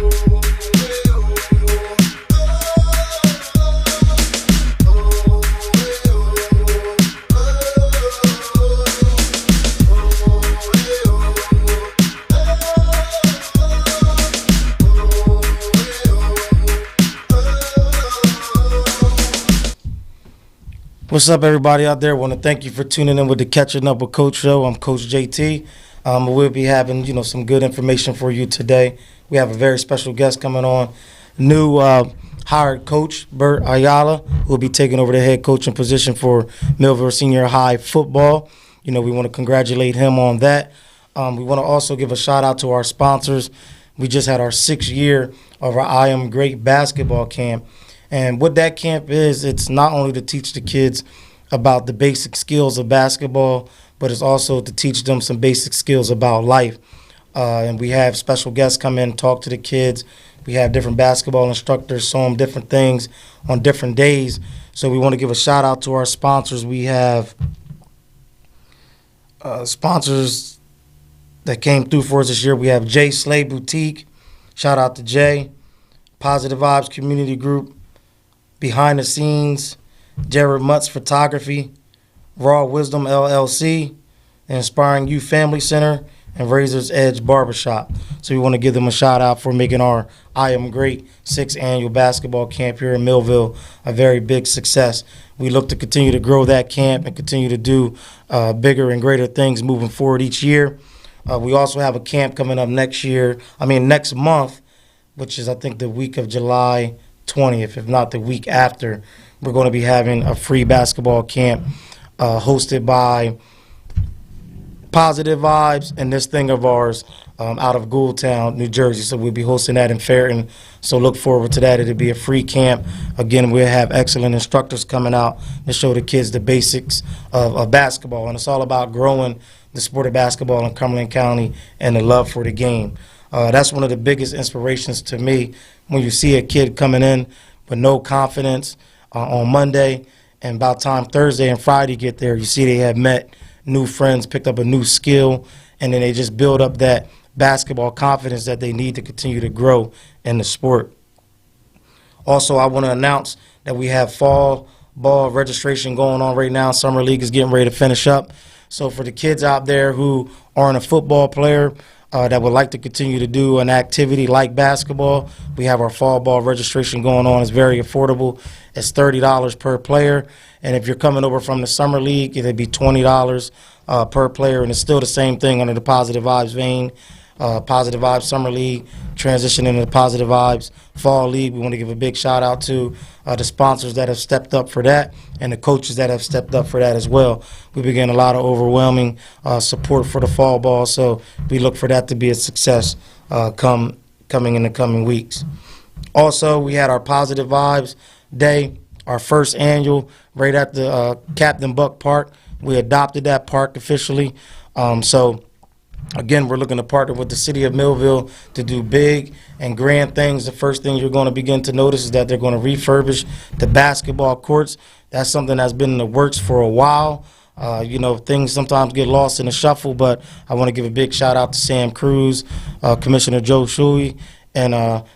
What's up, everybody out there? I want to thank you for tuning in with the Catching Up with Coach show. I'm Coach JT. We'll be having, some good information for you today. We have a very special guest coming on. New hired coach, Bert Ayala, who will be taking over the head coaching position for Millville Senior High football. We want to congratulate him on that. We want to also give a shout out to our sponsors. We just had our 6th year of our I Am Great basketball camp. And what that camp is, it's not only to teach the kids about the basic skills of basketball, but it's also to teach them some basic skills about life. And we have special guests come in and talk to the kids. We have different basketball instructors show them different things on different days. So we want to give a shout out to our sponsors. We have sponsors that came through for us this year. We have Jay Slay Boutique. Shout out to Jay. Positive Vibes Community Group. Behind the Scenes, Jared Mutz Photography, Raw Wisdom LLC, the Inspiring Youth Family Center, and Razor's Edge Barbershop. So we want to give them a shout out for making our I Am Great 6th annual basketball camp here in Millville a very big success. We look to continue to grow that camp and continue to do bigger and greater things moving forward each year. We also have a camp coming up next month, which is I think the week of July 20th, if not the week after. We're going to be having a free basketball camp hosted by Positive Vibes and this thing of ours out of Ghoultown, New Jersey. So we'll be hosting that in Ferreton. So look forward to that. It'll be a free camp. Again, we'll have excellent instructors coming out to show the kids the basics of basketball. And it's all about growing the sport of basketball in Cumberland County and the love for the game. That's one of the biggest inspirations to me when you see a kid coming in with no confidence on Monday, and about time Thursday and Friday get there, you see they have met new friends, picked up a new skill, and then they just build up that basketball confidence that they need to continue to grow in the sport. Also, I want to announce that we have fall ball registration going on right now. Summer League is getting ready to finish up. So for the kids out there who aren't a football player, that would like to continue to do an activity like basketball, we have our fall ball registration going on. It's very affordable. It's $30 per player. And if you're coming over from the summer league, it'd be $20 per player. And it's still the same thing under the Positive Vibes vein. Positive Vibes Summer League, transitioning into the Positive Vibes Fall League. We want to give a big shout out to the sponsors that have stepped up for that and the coaches that have stepped up for that as well. We've been getting a lot of overwhelming support for the fall ball, so we look for that to be a success coming in the coming weeks. Also, we had our Positive Vibes Day, our first annual, right at the Captain Buck Park. We adopted that park officially. Again, we're looking to partner with the city of Millville to do big and grand things. The first thing you're going to begin to notice is that they're going to refurbish the basketball courts. That's something that's been in the works for a while. Things sometimes get lost in the shuffle, but I want to give a big shout out to Sam Cruz, Commissioner Joe Shuey, and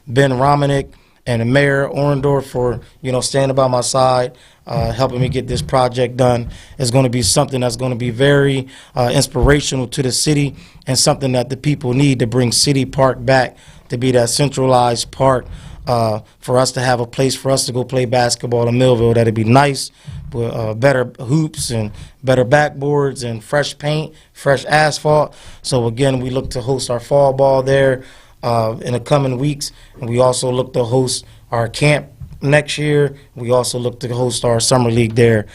Ben Romanek, and the Mayor Orendorf for, standing by my side, helping me get this project done. Is going to be something that's going to be very inspirational to the city and something that the people need to bring City Park back to be that centralized park for us to have a place for us to go play basketball in Millville. That'd be nice with better hoops and better backboards and fresh paint, fresh asphalt. So, again, we look to host our fall ball there in the coming weeks. And we also look to host our camp next year. We also look to host our summer league there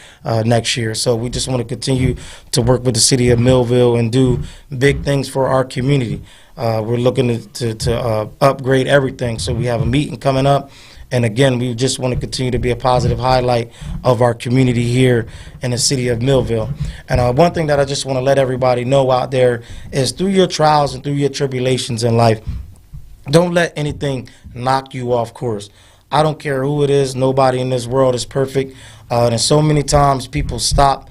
next year. So we just want to continue to work with the city of Millville and do big things for our community. We're looking to upgrade everything. So we have a meeting coming up. And again, we just want to continue to be a positive highlight of our community here in the city of Millville. And one thing that I just want to let everybody know out there is through your trials and through your tribulations in life, don't let anything knock you off course. I don't care who it is. Nobody in this world is perfect. And so many times people stop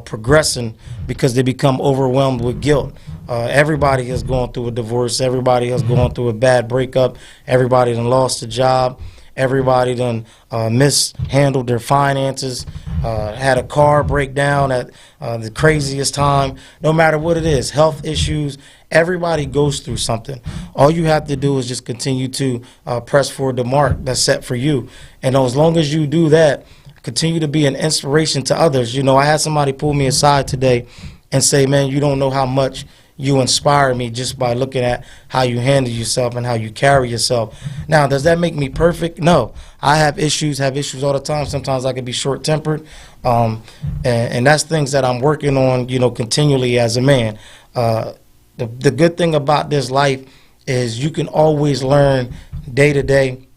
progressing because they become overwhelmed with guilt. Everybody has gone through a divorce. Everybody has gone through a bad breakup. Everybody done lost a job. Everybody done mishandled their finances, had a car break down at the craziest time. No matter what it is, health issues, everybody goes through something. All you have to do is just continue to press forward the mark that's set for you. And as long as you do that, continue to be an inspiration to others. You know, I had somebody pull me aside today and say, man, you don't know how much you inspire me just by looking at how you handle yourself and how you carry yourself. Now, does that make me perfect? No. I have issues all the time. Sometimes I can be short-tempered. And that's things that I'm working on, you know, continually as a man. The good thing about this life is you can always learn day to day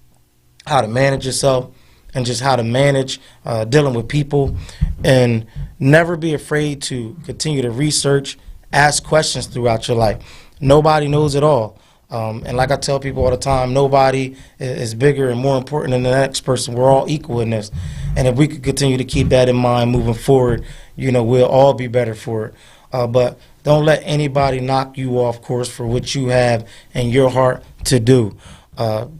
how to manage yourself and just how to manage dealing with people, and never be afraid to continue to research, ask questions throughout your life. Nobody knows it all. And like I tell people all the time, nobody is bigger and more important than the next person. We're all equal in this. And if we could continue to keep that in mind moving forward, you know, we'll all be better for it. But don't let anybody knock you off course for what you have in your heart to do.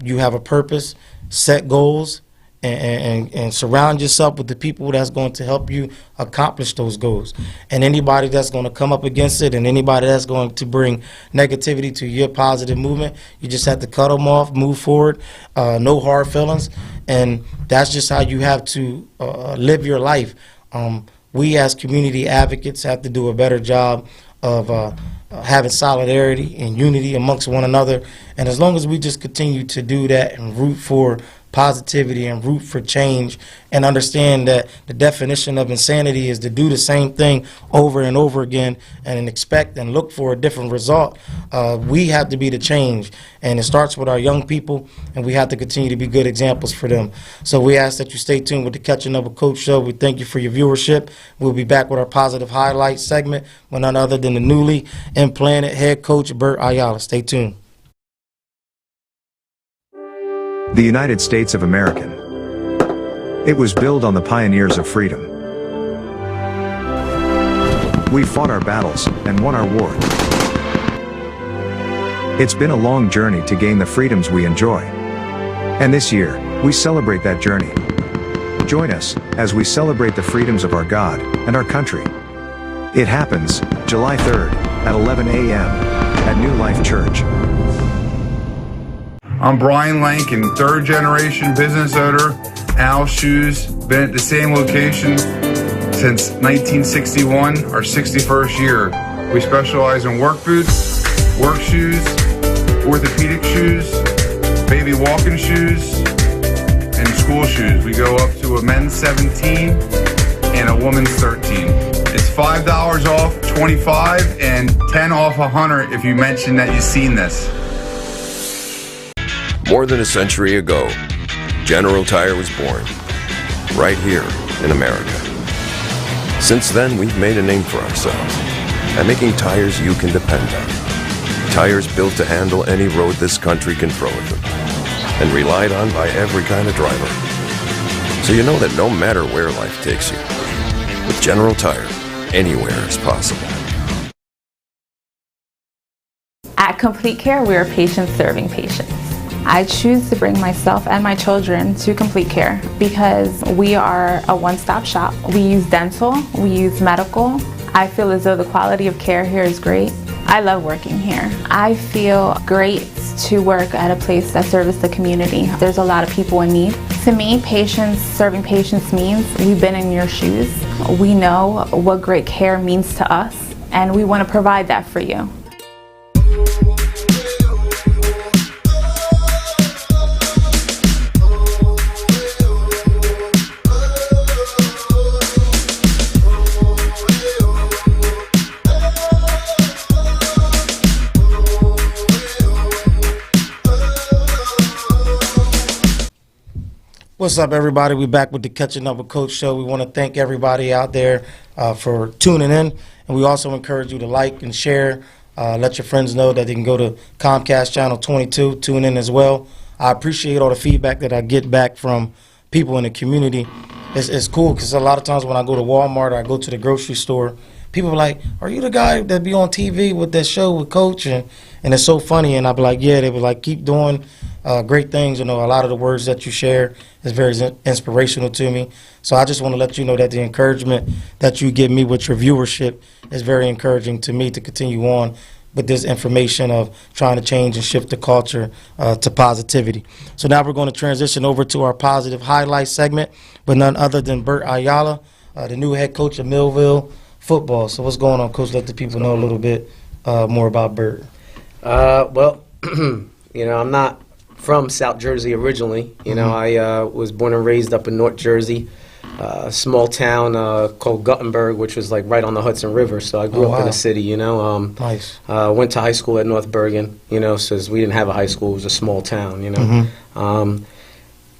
You have a purpose, set goals, and surround yourself with the people that's going to help you accomplish those goals. And anybody that's going to come up against it and anybody that's going to bring negativity to your positive movement, you just have to cut them off, move forward, no hard feelings. And that's just how you have to live your life. We as community advocates have to do a better job of having solidarity and unity amongst one another. And as long as we just continue to do that and root for positivity and root for change and understand that the definition of insanity is to do the same thing over and over again and expect and look for a different result, we have to be the change. And it starts with our young people, and we have to continue to be good examples for them. So we ask that you stay tuned with the Catching Up with Coach show. We thank you for your viewership. We'll be back with our positive highlights segment with none other than the newly implanted head coach, Bert Ayala. Stay tuned. The United States of America. It was built on the pioneers of freedom. We fought our battles and won our wars. It's been a long journey to gain the freedoms we enjoy. And this year, we celebrate that journey. Join us as we celebrate the freedoms of our God and our country. It happens July 3rd at 11 a.m. at New Life Church. I'm Brian Lankin, third generation business owner, Al Shoes. Been at the same location since 1961, our 61st year. We specialize in work boots, work shoes, orthopedic shoes, baby walking shoes, and school shoes. We go up to a men's 17 and a woman's 13. It's $5 off 25 and 10 off 100 if you mention that you've seen this. More than a century ago, General Tire was born, right here in America. Since then, we've made a name for ourselves by making tires you can depend on. Tires built to handle any road this country can throw at them, and relied on by every kind of driver. So you know that no matter where life takes you, with General Tire, anywhere is possible. At Complete Care, we are patients serving patients. I choose to bring myself and my children to Complete Care because we are a one-stop shop. We use dental, we use medical. I feel as though the quality of care here is great. I love working here. I feel great to work at a place that serves the community. There's a lot of people in need. To me, patients serving patients means we've been in your shoes. We know what great care means to us, and we want to provide that for you. What's up, everybody? We're back with the Catching Up with Coach show. We want to thank everybody out there for tuning in. And we also encourage you to like and share. Let your friends know that they can go to Comcast Channel 22, tune in as well. I appreciate all the feedback that I get back from people in the community. it's cool because a lot of times when I go to Walmart or I go to the grocery store, people are like, "Are you the guy that be on TV with that show with Coach?" And it's so funny. And I be like, "Yeah." They be like, "Keep doing great things." You know, a lot of the words that you share is very inspirational to me. So I just want to let you know that the encouragement that you give me with your viewership is very encouraging to me to continue on with this information of trying to change and shift the culture to positivity. So now we're going to transition over to our positive highlight segment, but none other than Bert Ayala, the new head coach of Millville football. So what's going on, Coach? Let the people know a little bit more about Bert. Well, I'm not from South Jersey originally. I was born and raised up in North Jersey, a small town called Guttenberg, which was like right on the Hudson River. So I grew up in the city. Nice. Went to high school at North Bergen. Since we didn't have a high school, it was a small town.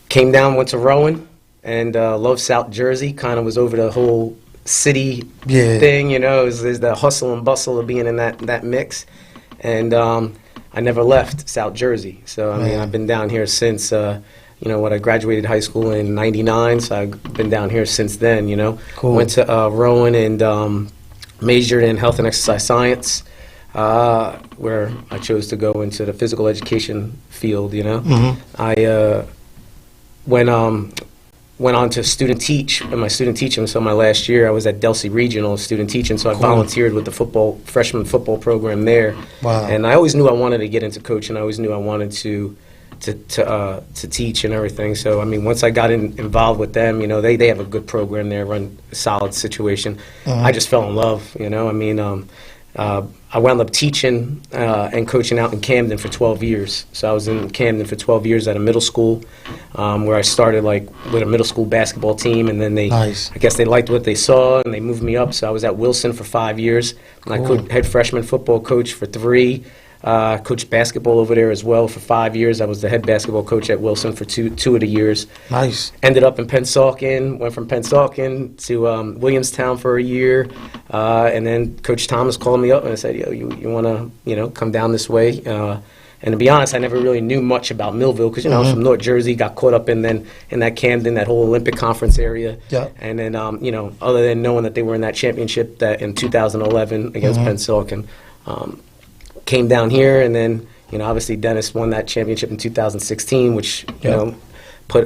Came down, went to Rowan, and loved South Jersey. Kind of was over the whole city thing. There's the hustle and bustle of being in that mix, and I never left South Jersey. So I mean, I've been down here since. I graduated high school in '99, so I've been down here since then. Cool. Went to Rowan and majored in health and exercise science, where I chose to go into the physical education field. I went on to student teach in my student teaching. So my last year, I was at Delsey Regional student teaching. So I volunteered with the freshman football program there. Wow. And I always knew I wanted to get into coaching. I always knew I wanted to teach and everything. So I mean, once I got involved with them, they have a good program there, run a solid situation. I just fell in love. I wound up teaching and coaching out in Camden for 12 years. So I was in Camden for 12 years at a middle school, where I started with a middle school basketball team, and then I guess they liked what they saw and they moved me up. So I was at Wilson for 5 years. I head freshman football coach for 3. Coached basketball over there as well for 5 years. I was the head basketball coach at Wilson for two of the years. Nice. Ended up in Pennsauken. Went from Pennsauken to Williamstown for a year, and then Coach Thomas called me up and said, "Yo, you want to come down this way?" And to be honest, I never really knew much about Millville because I was from North Jersey. Got caught up in that Camden, that whole Olympic Conference area. Yeah. And then other than knowing that they were in that championship that in 2011 against Pennsauken. Came down here, and then obviously Dennis won that championship in 2016, which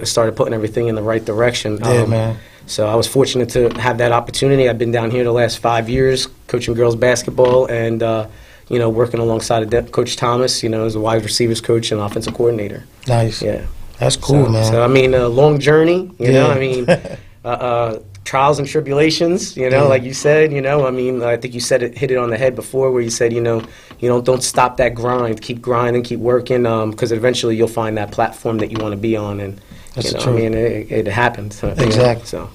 started putting everything in the right direction. Yeah, man. So I was fortunate to have that opportunity. I've been down here the last 5 years, coaching girls basketball, and working alongside Coach Thomas, as a wide receivers coach and offensive coordinator. Nice. Yeah, that's cool, man. So I mean, a long journey. I mean. Trials and tribulations, like you said, I mean, I think you hit it on the head before where you said, don't stop that grind, keep grinding, keep working, because eventually you'll find that platform that you want to be on, and, That's true. I mean, it happened. Exactly. So,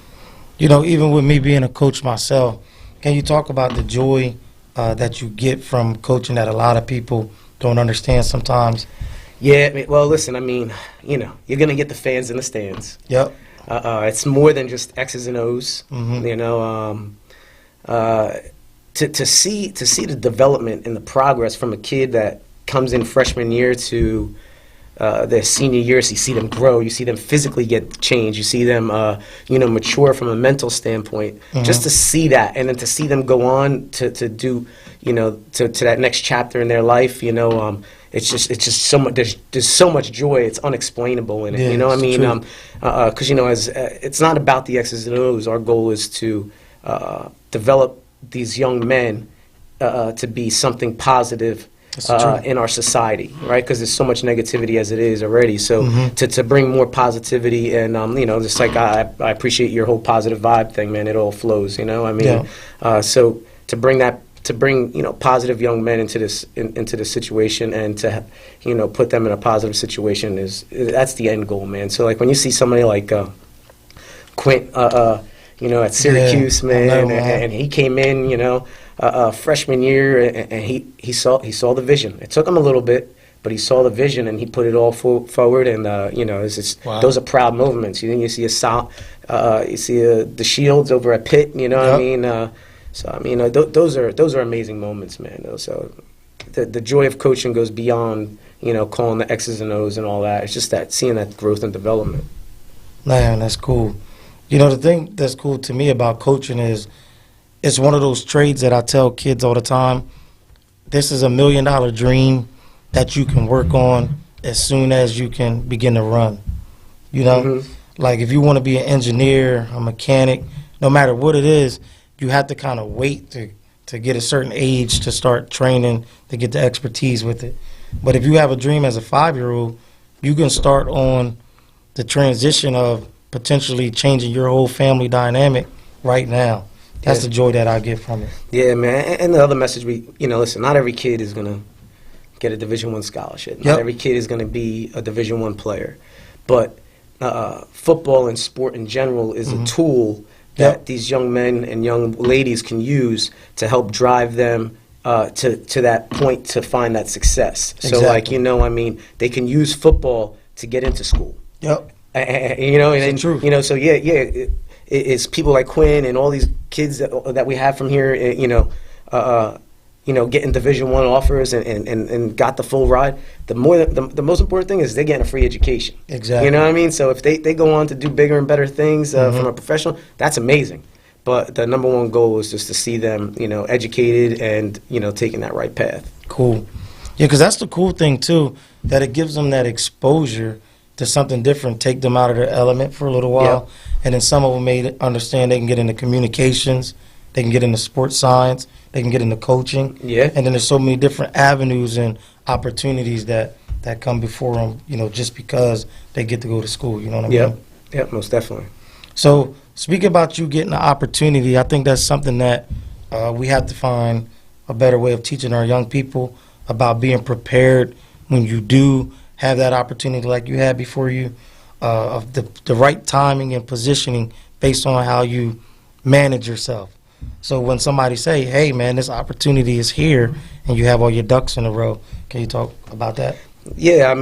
even with me being a coach myself, can you talk about the joy that you get from coaching that a lot of people don't understand sometimes? Yeah, well, listen, I mean, you're going to get the fans in the stands. Yep. It's more than just X's and O's, to see the development and the progress from a kid that comes in freshman year to their senior year. So you see them grow, you see them physically get changed, you see them mature from a mental standpoint. Just to see that, and then to see them go on to do to that next chapter in their life. It's just so much. There's so much joy. It's unexplainable in it. Yeah, because it's not about the X's and O's. Our goal is to develop these young men to be something positive in our society, right? Because there's so much negativity as it is already. So to bring more positivity and just like I appreciate your whole positive vibe thing, man. It all flows. So to bring positive young men into this situation and to put them in a positive situation that's the end goal, man. So like when you see somebody like Quint at Syracuse, man, and he came in freshman year and he saw the vision. It took him a little bit, but he saw the vision and he put it all forward, and those are proud moments. You see the Shields over at Pitt, what I mean. So I mean, those are amazing moments, man. So the joy of coaching goes beyond calling the X's and O's and all that. It's just that seeing that growth and development. Man, that's cool. You know, the thing that's cool to me about coaching is it's one of those trades that I tell kids all the time. This is $1 million dream that you can work on as soon as you can begin to run. You know, like if you want to be an engineer, a mechanic, no matter what it is, you have to kind of wait to get a certain age to start training, to get the expertise with it. But if you have a dream as a 5-year-old, you can start on the transition of potentially changing your whole family dynamic right now. That's the joy that I get from it. Yeah, man. And the other message, listen, not every kid is going to get a Division I scholarship. Not every kid is going to be a Division I player. But football and sport in general is a tool that these young men and young ladies can use to help drive them to that point to find that success. So, they can use football to get into school. Yep. True. So it's people like Quinn and all these kids that we have from here, getting Division I offers and got the full ride. The most important thing is they're getting a free education. Exactly. You know what I mean? So if they go on to do bigger and better things from a professional, that's amazing. But the number one goal is just to see them, educated and, taking that right path. Cool. Yeah, because that's the cool thing, too, that it gives them that exposure to something different, take them out of their element for a little while. And then some of them may understand they can get into communications, they can get into sports science, they can get into coaching. Yeah. And then there's so many different avenues and opportunities that come before them, just because they get to go to school, you know what I mean? Yeah, most definitely. So speaking about you getting the opportunity, I think that's something that we have to find a better way of teaching our young people about being prepared when you do have that opportunity like you had before you, of the right timing and positioning based on how you manage yourself. So when somebody say, hey, man, this opportunity is here, and you have all your ducks in a row, can you talk about that? Yeah,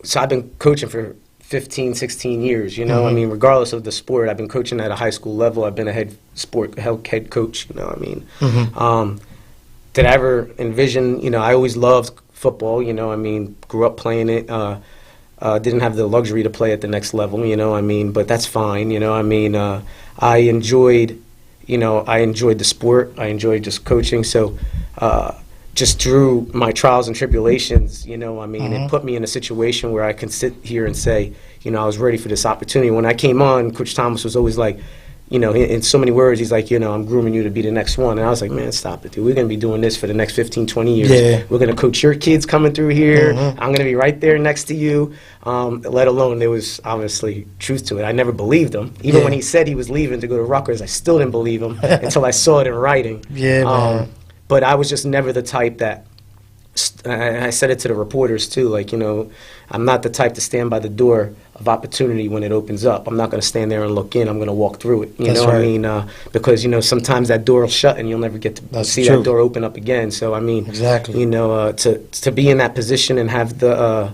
so I've been coaching for 15, 16 years, regardless of the sport. I've been coaching at a high school level. I've been a head coach, did I ever envision, I always loved football, grew up playing it, didn't have the luxury to play at the next level, but that's fine, I enjoyed the sport, I enjoyed just coaching, so just through my trials and tribulations, it put me in a situation where I can sit here and say, I was ready for this opportunity. When I came on, Coach Thomas was always like, in so many words, he's like, I'm grooming you to be the next one. And I was like, man, stop it, dude. We're going to be doing this for the next 15, 20 years. Yeah. We're going to coach your kids coming through here. I'm going to be right there next to you. Let alone there was obviously truth to it. I never believed him. Even when he said he was leaving to go to Rutgers, I still didn't believe him until I saw it in writing. Man. But I was just never the type that, I said it to the reporters too, I'm not the type to stand by the door of opportunity when it opens up. I'm not going to stand there and look in. I'm going to walk through it. You know what I mean? Because, sometimes that door will shut and you'll never get to see that door open up again. So, exactly. To be in that position and have the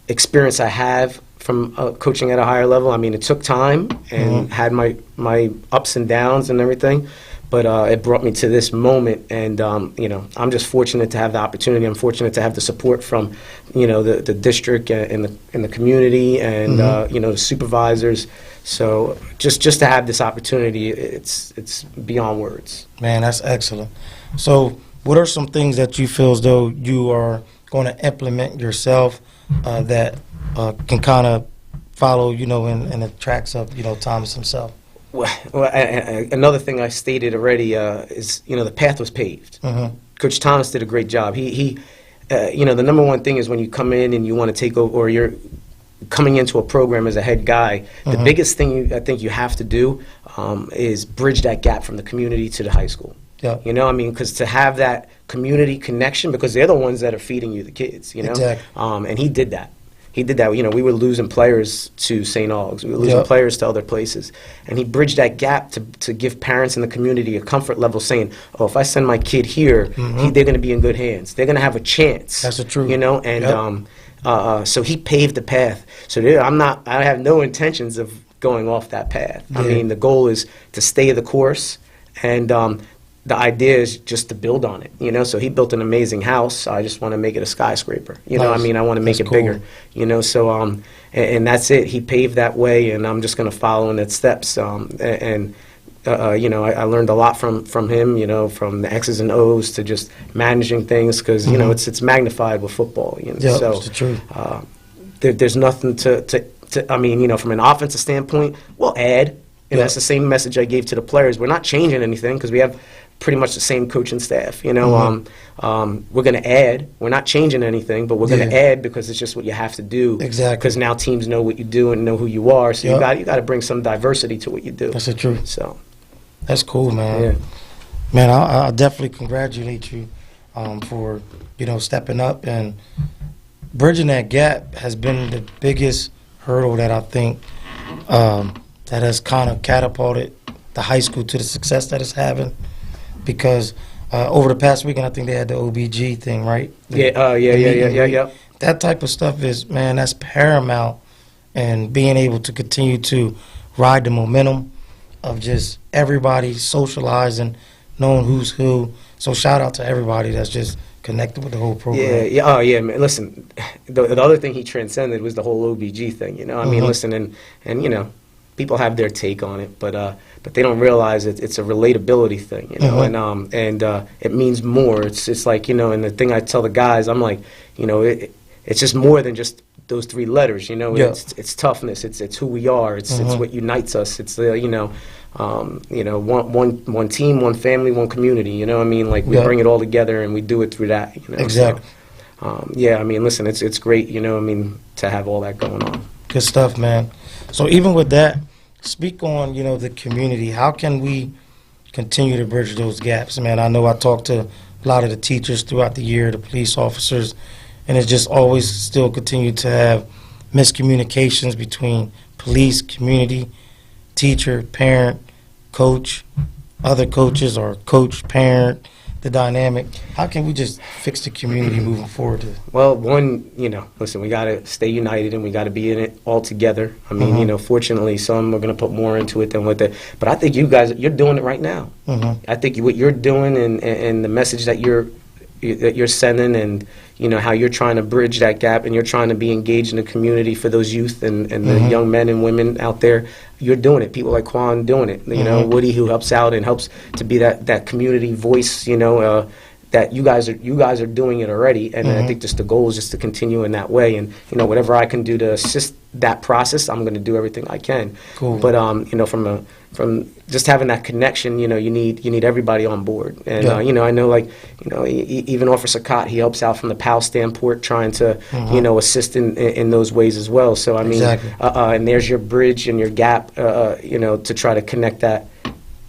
experience I have from coaching at a higher level, it took time and had my ups and downs and everything. But it brought me to this moment, and I'm just fortunate to have the opportunity. I'm fortunate to have the support from, the district and the community, and the supervisors. So just to have this opportunity, it's beyond words. Man, that's excellent. So what are some things that you feel as though you are going to implement yourself that can kind of follow, in the tracks of Thomas himself? Well, another thing I stated already is, the path was paved. Coach Thomas did a great job. He the number one thing is when you come in and you want to take over, or you're coming into a program as a head guy, the biggest thing I think you have to do is bridge that gap from the community to the high school. Yeah. Because to have that community connection, because they're the ones that are feeding you the kids, Exactly. And he did that. He did that. We were losing players to St. Aug's. We were losing players to other places. And he bridged that gap to give parents in the community a comfort level saying, oh, if I send my kid here, they're going to be in good hands. They're going to have a chance. That's the truth. So he paved the path. So I have no intentions of going off that path. Yeah. The goal is to stay the course. And the idea is just to build on it, you know. So he built an amazing house. I just want to make it a skyscraper, you know. Nice. I mean, I want to make That's it bigger, cool. you know. So and that's it. He paved that way, and I'm just going to follow in its steps. You know, I learned a lot from him, you know, from the X's and O's to just managing things, because you know it's magnified with football, you know. Yeah, So it's the truth. there's nothing to I mean, you know, from an offensive standpoint, we'll add, and that's the same message I gave to the players. We're not changing anything because we have pretty much the same coaching staff, you know. We're going to add. We're not changing anything, but we're going to add because it's just what you have to do. Exactly. Because now teams know what you do and know who you are, so you got to bring some diversity to what you do. That's the truth. So That's cool, man. yeah. Man, I'll definitely congratulate you for, you know, stepping up, and bridging that gap has been the biggest hurdle that I think that has kind of catapulted the high school to the success that it's having. Because over the past weekend, I think they had the OBG thing, right? Yeah. That type of stuff is, man, that's paramount, and being able to continue to ride the momentum of just everybody socializing, knowing who's who. So shout out to everybody that's just connected with the whole program. Yeah. Oh, yeah, man. Listen, the other thing he transcended was the whole OBG thing, you know. I mean, listen, and you know, people have their take on it, but they don't realize it's a relatability thing, you know. And it means more. It's like, you know, and the thing I tell the guys, I'm like, you know, it's just more than just those three letters, you know. It's toughness. It's who we are. It's what unites us. It's you know, one team, one family, one community. You know what I mean? Like, we bring it all together and we do it through that. You know? Exactly. So, yeah. I mean, listen, it's great. You know, I mean, to have all that going on. Good stuff, man. So even with that, speak on, you know, the community. How can we continue to bridge those gaps, man? I know I talked to a lot of the teachers throughout the year, the police officers, and it's just always still continue to have miscommunications between police, community, teacher, parent, coach, other coaches, or coach, parent, the dynamic. How can we just fix the community moving forward? Well, one, you know, listen, we got to stay united and we got to be in it all together. I mean, you know, fortunately, some are going to put more into it than what they, but I think you guys, you're doing it right now. I think what you're doing and the message that you're sending, and, you know, how you're trying to bridge that gap and you're trying to be engaged in the community for those youth and the young men and women out there. You're doing it. People like Quan doing it. You know, Woody, who helps out and helps to be that community voice. You know, that you guys are doing it already. And I think just the goal is just to continue in that way. And, you know, whatever I can do to assist that process, I'm going to do everything I can. Cool. But you know, from just having that connection, you know, you need everybody on board. And you know, I know, like, you know, even Officer Cott, he helps out from the PAL standpoint, trying to you know, assist in those ways as well. So I mean, and there's your bridge and your gap, you know, to try to connect that,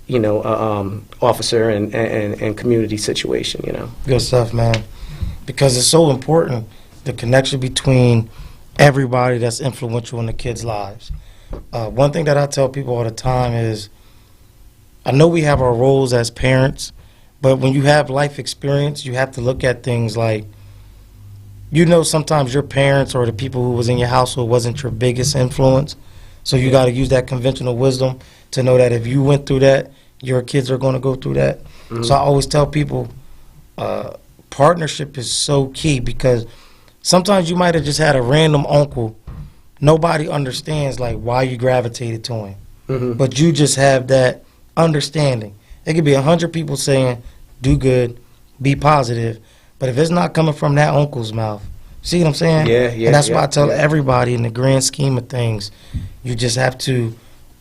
you know, officer and community situation. You know, Good stuff, man. Because it's so important, the connection between everybody that's influential in the kids' lives. One thing that I tell people all the time is, I know we have our roles as parents, but when you have life experience, you have to look at things like, you know, sometimes your parents or the people who was in your household wasn't your biggest influence. So you got to use that conventional wisdom to know that if you went through that, your kids are going to go through that. So I always tell people, partnership is so key, because sometimes you might have just had a random uncle. Nobody understands, like, why you gravitated to him. But you just have that understanding. It could be 100 people saying, do good, be positive. But if it's not coming from that uncle's mouth, see what I'm saying? Yeah. And that's why I tell everybody, in the grand scheme of things, you just have to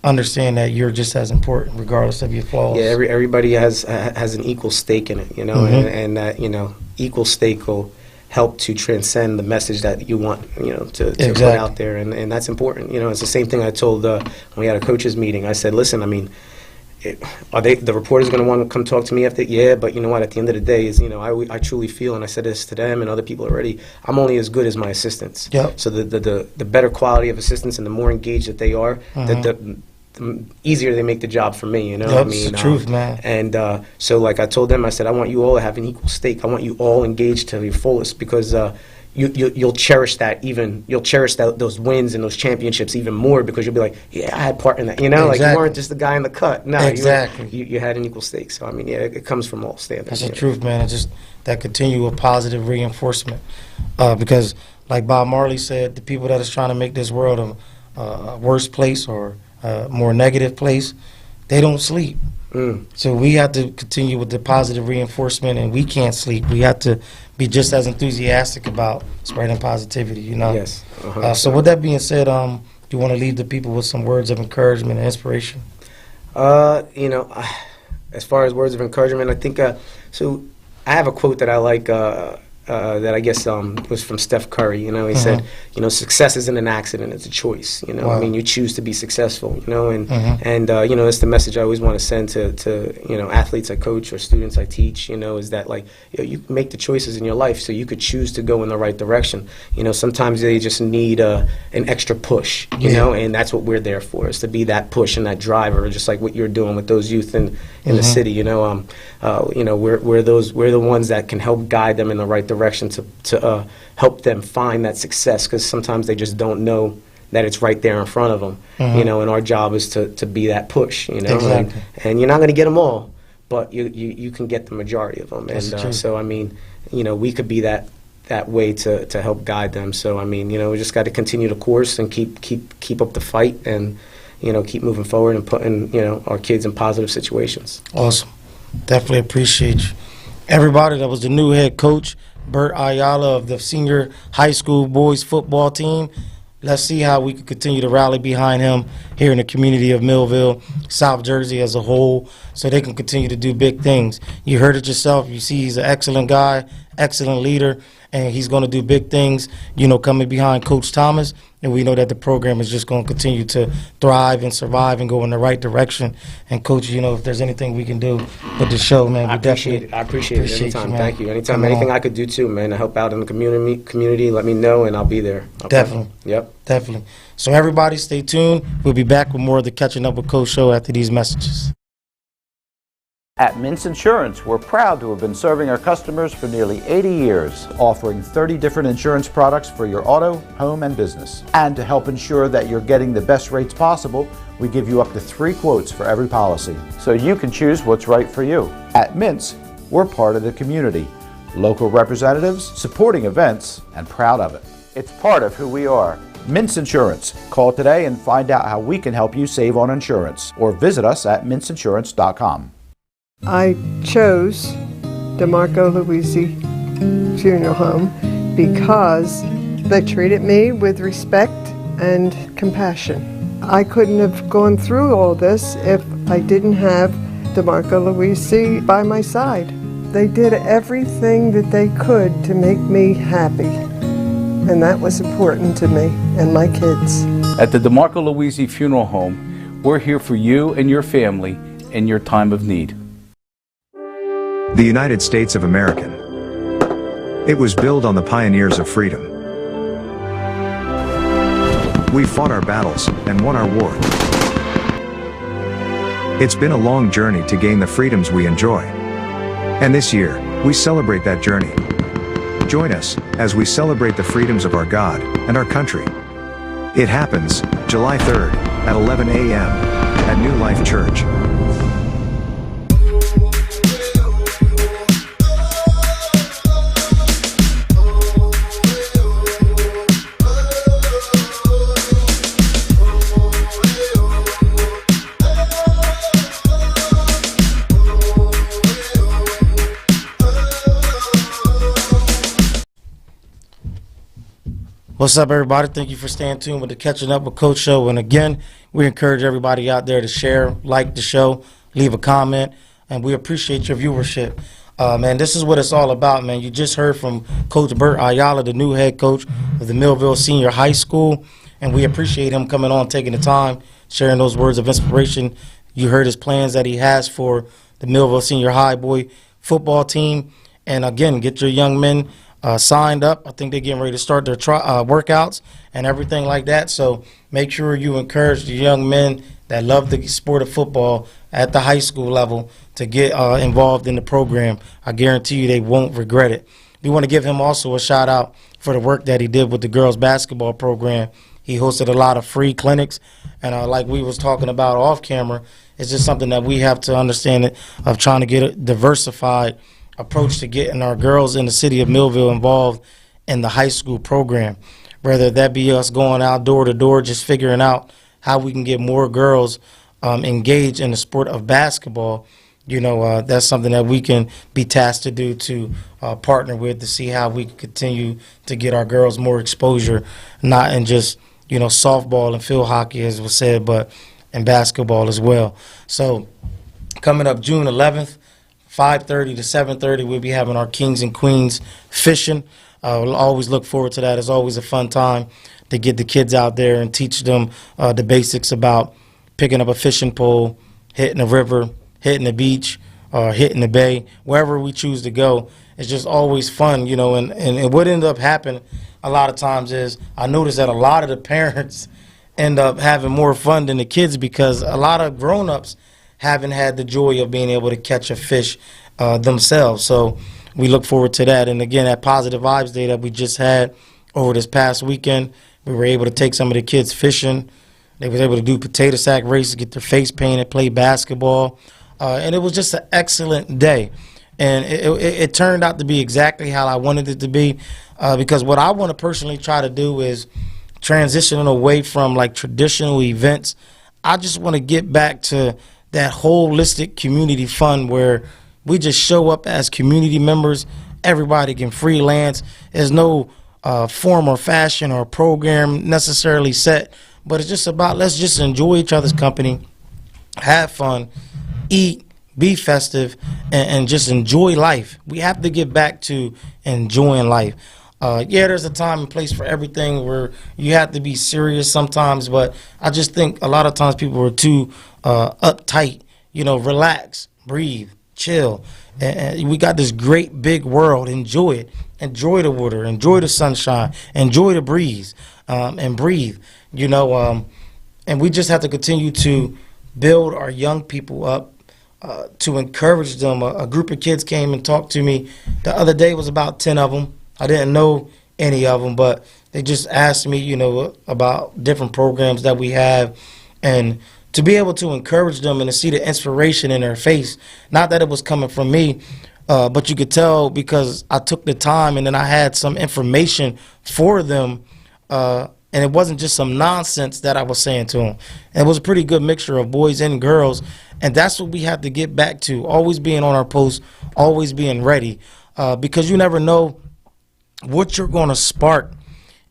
understand that you're just as important, regardless of your flaws. Yeah, everybody has an equal stake in it, you know, and that, you know, equal stake will help to transcend the message that you want, you know, to put out there, and that's important. You know, it's the same thing I told when we had a coaches meeting. I said, listen, I mean, are the reporters going to want to come talk to me after? Yeah, but you know what? At the end of the day, is, you know, I truly feel, and I said this to them and other people already, I'm only as good as my assistants. So the better quality of assistants and the more engaged that they are, the easier they make the job for me, you know what I mean? That's the truth, man. And so, like I told them, I said, I want you all to have an equal stake. I want you all engaged to your fullest, because you'll cherish that those wins and those championships even more, because you'll be like, yeah, I had part in that. Exactly. Like you weren't just the guy in the cut. No, exactly. You had an equal stake. So I mean, yeah, it comes from all standards. That's the truth, man. It's just that continual positive reinforcement, because like Bob Marley said, the people that is trying to make this world a worse place or a more negative place, they don't sleep. So we have to continue with the positive reinforcement, and we can't sleep. We have to be just as enthusiastic about spreading positivity, Yes. So with that being said, do you want to leave the people with some words of encouragement and inspiration? As far as words of encouragement, I think, so I have a quote that I like, that I guess was from Steph Curry. He said, success isn't an accident; it's a choice. Wow. I mean, you choose to be successful. And that's the message I always want to send to athletes I coach or students I teach. Is that like you make the choices in your life, so you could choose to go in the right direction. Sometimes they just need an extra push. And that's what we're there for, is to be that push and that driver, just like what you're doing with those youth in the city. We're the ones that can help guide them in the right direction to help them find that success, because sometimes they just don't know that it's right there in front of them. And our job is to be that push. Exactly. And you're not going to get them all, but you can get the majority of them. That's And true. so I mean, we could be that way to help guide them. So I mean, we just got to continue the course and keep up the fight, and keep moving forward and putting our kids in positive situations. Awesome. Definitely appreciate you. Everybody, that was the new head coach, Bert Ayala, of the senior high school boys football team. Let's see how we can continue to rally behind him here in the community of Millville, South Jersey as a whole, so they can continue to do big things. You heard it yourself. You see he's an excellent guy, excellent leader, and he's going to do big things, coming behind Coach Thomas. And we know that the program is just going to continue to thrive and survive and go in the right direction. And, Coach, if there's anything we can do with the show, man, I appreciate it. Anytime. You, Thank you. Anytime. Anything I could do, too, man, to help out in the community, let me know, and I'll be there. Okay? Definitely. Yep. Definitely. So, everybody, stay tuned. We'll be back with more of the Catching Up with Coach show after these messages. At Mintz Insurance, we're proud to have been serving our customers for nearly 80 years, offering 30 different insurance products for your auto, home, and business. And to help ensure that you're getting the best rates possible, we give you up to 3 quotes for every policy, so you can choose what's right for you. At Mintz, we're part of the community, local representatives, supporting events, and proud of it. It's part of who we are. Mintz Insurance. Call today and find out how we can help you save on insurance, or visit us at mintzinsurance.com. I chose DeMarco Luisi Funeral Home because they treated me with respect and compassion. I couldn't have gone through all this if I didn't have DeMarco Luisi by my side. They did everything that they could to make me happy, and that was important to me and my kids. At the DeMarco Luisi Funeral Home, we're here for you and your family in your time of need. The United States of America. It was built on the pioneers of freedom. We fought our battles and won our war. It's been a long journey to gain the freedoms we enjoy. And this year, we celebrate that journey. Join us as we celebrate the freedoms of our God and our country. It happens July 3rd at 11 a.m. at New Life Church. What's up, everybody? Thank you for staying tuned with the Catching Up with Coach show. And again, we encourage everybody out there to share, like the show, leave a comment, and we appreciate your viewership. Man, this is what it's all about, man. You just heard from Coach Bert Ayala, the new head coach of the Millville Senior High School, and we appreciate him coming on, taking the time, sharing those words of inspiration. You heard his plans that he has for the Millville Senior High boy football team. And again, get your young men signed up. I think they're getting ready to start their workouts and everything like that. So make sure you encourage the young men that love the sport of football at the high school level to get involved in the program. I guarantee you they won't regret it. We want to give him also a shout out for the work that he did with the girls basketball program. He hosted a lot of free clinics, and like we was talking about off camera, it's just something that we have to understand of trying to get a diversified approach to getting our girls in the city of Millville involved in the high school program. Whether that be us going out door to door, just figuring out how we can get more girls engaged in the sport of basketball. That's something that we can be tasked to do, to partner with, to see how we can continue to get our girls more exposure, not in just softball and field hockey, as was said, but in basketball as well. So coming up June 11th, 5:30 to 7:30, we'll be having our Kings and Queens fishing. We'll always look forward to that. It's always a fun time to get the kids out there and teach them the basics about picking up a fishing pole, hitting the river, hitting the beach, or hitting the bay, wherever we choose to go. It's just always fun, and what ended up happening a lot of times is I noticed that a lot of the parents end up having more fun than the kids, because a lot of grown-ups haven't had the joy of being able to catch a fish themselves. So we look forward to that. And again, that Positive Vibes Day that we just had over this past weekend, we were able to take some of the kids fishing. They was able to do potato sack races, get their face painted, play basketball. And it was just an excellent day. And it turned out to be exactly how I wanted it to be, because what I want to personally try to do is transitioning away from like traditional events. I just want to get back to that holistic community fun where we just show up as community members. Everybody can freelance. There's no form or fashion or program necessarily set, but it's just about let's just enjoy each other's company, have fun, eat, be festive, and just enjoy life. We have to get back to enjoying life. There's a time and place for everything where you have to be serious sometimes, but I just think a lot of times people are too uptight. Relax, breathe, chill. And we got this great big world. Enjoy it. Enjoy the water. Enjoy the sunshine. Enjoy the breeze, and breathe. And we just have to continue to build our young people up, to encourage them. A group of kids came and talked to me the other day. It was about 10 of them. I didn't know any of them, but they just asked me, about different programs that we have, and to be able to encourage them and to see the inspiration in their face. Not that it was coming from me, but you could tell because I took the time and then I had some information for them, and it wasn't just some nonsense that I was saying to them. And it was a pretty good mixture of boys and girls, and that's what we have to get back to, always being on our post, always being ready, because you never know what you're going to spark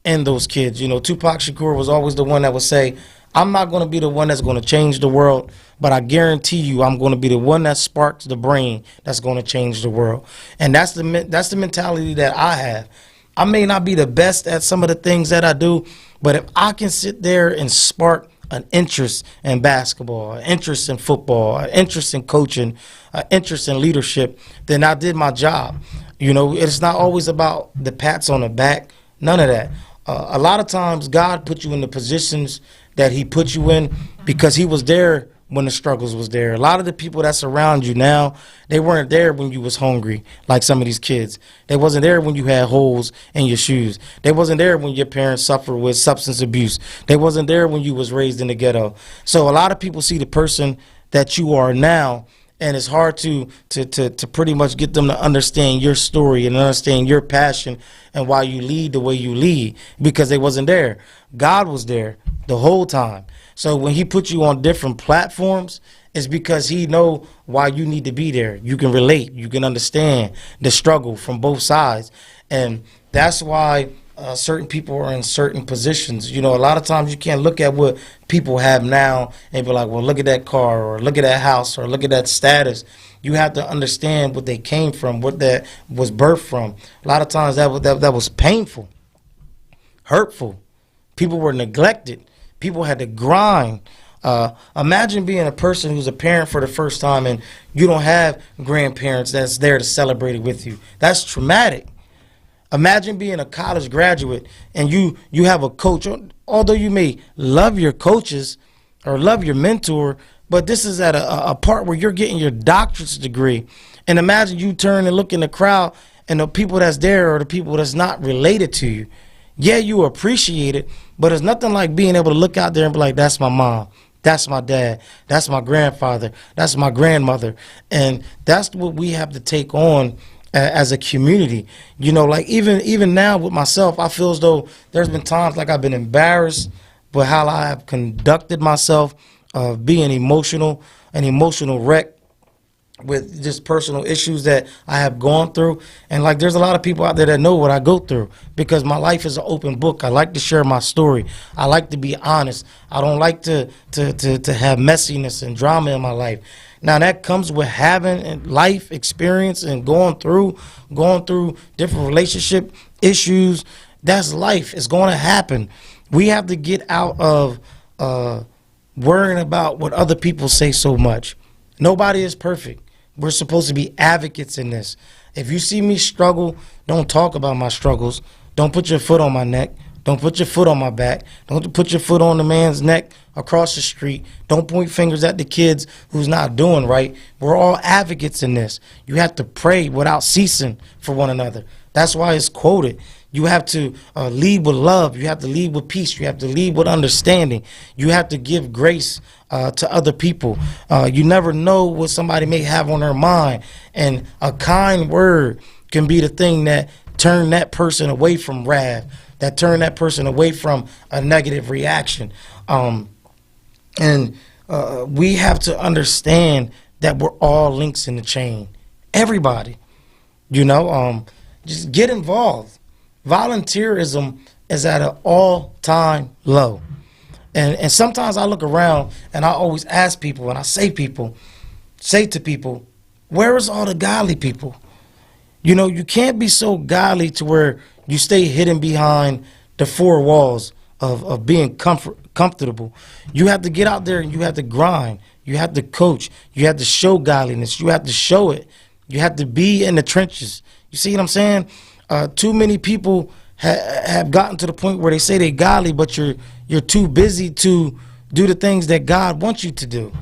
in those kids. Tupac Shakur was always the one that would say, I'm not going to be the one that's going to change the world, but I guarantee you I'm going to be the one that sparks the brain that's going to change the world. And that's the mentality that I have. I may not be the best at some of the things that I do, but if I can sit there and spark an interest in basketball, an interest in football, an interest in coaching, an interest in leadership, then I did my job. It's not always about the pats on the back, none of that. A lot of times God put you in the positions that he put you in because he was there when the struggles was there. A lot of the people that surround you now, they weren't there when you was hungry, like some of these kids. They wasn't there when you had holes in your shoes. They wasn't there when your parents suffered with substance abuse. They wasn't there when you was raised in the ghetto. So a lot of people see the person that you are now, and it's hard to pretty much get them to understand your story and understand your passion and why you lead the way you lead, because they wasn't there. God was there the whole time. So when he put you on different platforms, it's because he know why you need to be there. You can relate. You can understand the struggle from both sides. And that's why certain people are in certain positions. A lot of times you can't look at what people have now and be like, well, look at that car or look at that house or look at that status. You have to understand what they came from, what that was birthed from. A lot of times that was painful, hurtful. People were neglected. People had to grind. Imagine being a person who's a parent for the first time and you don't have grandparents that's there to celebrate it with you. That's traumatic. Imagine being a college graduate and you have a coach. Although you may love your coaches or love your mentor, but this is at a part where you're getting your doctorate's degree. And imagine you turn and look in the crowd and the people that's there are the people that's not related to you. Yeah, you appreciate it, but it's nothing like being able to look out there and be like, that's my mom, that's my dad, that's my grandfather, that's my grandmother. And that's what we have to take on as a community. You know, like even now with myself, I feel as though there's been times like I've been embarrassed with how I have conducted myself, being an emotional wreck with just personal issues that I have gone through. And like, there's a lot of people out there that know what I go through because my life is an open book. I like to share my story. I like to be honest. I don't like to have messiness and drama in my life. Now that comes with having life experience and going through different relationship issues. That's life. It's going to happen. We have to get out of worrying about what other people say so much. Nobody is perfect. We're supposed to be advocates in this. If you see me struggle, don't talk about my struggles. Don't put your foot on my neck. Don't put your foot on my back. Don't put your foot on the man's neck across the street. Don't point fingers at the kids who's not doing right. We're all advocates in this. You have to pray without ceasing for one another. That's why it's quoted. You have to lead with love. You have to lead with peace. You have to lead with understanding. You have to give grace to other people. You never know what somebody may have on their mind. And a kind word can be the thing that turn that person away from wrath, that turn that person away from a negative reaction. And we have to understand that we're all links in the chain. Everybody, just get involved. Volunteerism is at an all-time low. And sometimes I look around and I always ask people and I say to people, where is all the godly people? You can't be so godly to where you stay hidden behind the four walls of being comfortable. You have to get out there and you have to grind. You have to coach. You have to show godliness. You have to show it. You have to be in the trenches. You see what I'm saying? Too many people have gotten to the point where they say they're godly, but you're too busy to do the things that God wants you to do.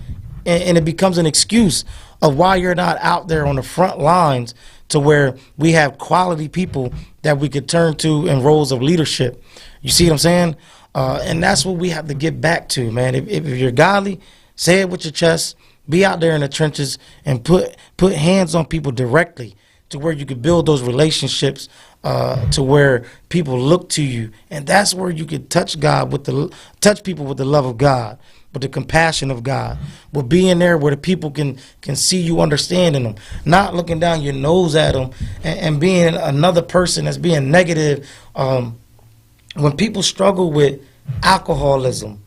And it becomes an excuse of why you're not out there on the front lines to where we have quality people that we could turn to in roles of leadership. You see what I'm saying? And that's what we have to get back to, man. If you're godly, say it with your chest, be out there in the trenches and put hands on people directly, to where you could build those relationships, to where people look to you, and that's where you could touch people with the love of God, with the compassion of God, with being there where the people can see you understanding them, not looking down your nose at them and being another person that's being negative. When people struggle with alcoholism,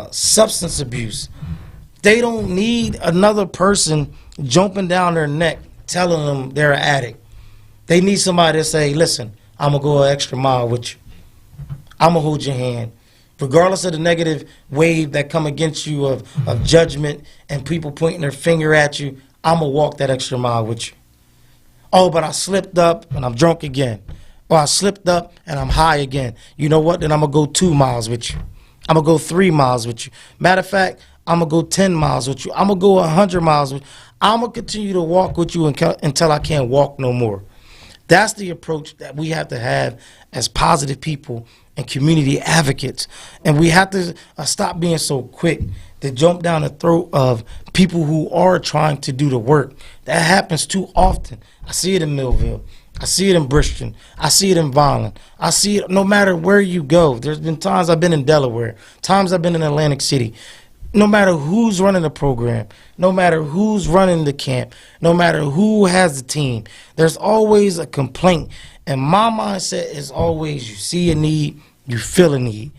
substance abuse, they don't need another person jumping down their neck telling them they're an addict. They need somebody to say, listen, I'm going to go an extra mile with you. I'm going to hold your hand. Regardless of the negative wave that come against you of judgment and people pointing their finger at you, I'm going to walk that extra mile with you. Oh, but I slipped up and I'm drunk again. Or I slipped up and I'm high again. You know what? Then I'm going to go 2 miles with you. I'm going to go 3 miles with you. Matter of fact, I'm going to go 10 miles with you. I'm going to go 100 miles with you. I'm going to continue to walk with you until I can't walk no more. That's the approach that we have to have as positive people and community advocates. And we have to stop being so quick to jump down the throat of people who are trying to do the work. That happens too often. I see it in Millville. I see it in Bristol. I see it in Violin. I see it no matter where you go. There's been times I've been in Delaware, times I've been in Atlantic City. No matter who's running the program, no matter who's running the camp, no matter who has the team, there's always a complaint. And my mindset is always, you see a need, you feel a need.